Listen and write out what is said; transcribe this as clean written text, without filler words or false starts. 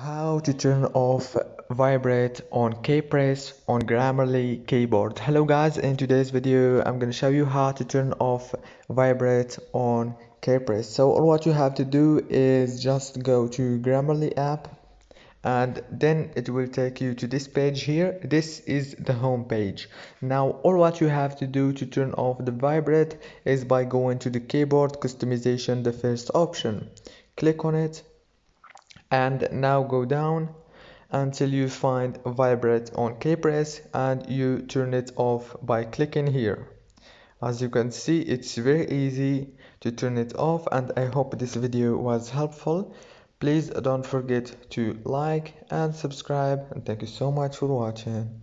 How to turn off Vibrate on Kpress on Grammarly keyboard. Hello guys, in today's video I'm going to show you how to turn off Vibrate on Kpress. So all what you have to do is just go to Grammarly app, and then it will take you to this page here. This is the home page. Now all what you have to do to turn off the Vibrate is by going to the keyboard customization, the first option. Click on it and now go down until you find Vibrate on Kpress, and you turn it off by clicking here. As you can see, it's very easy to turn it off, and I hope this video was helpful. Please don't forget to like and subscribe, and thank you so much for watching.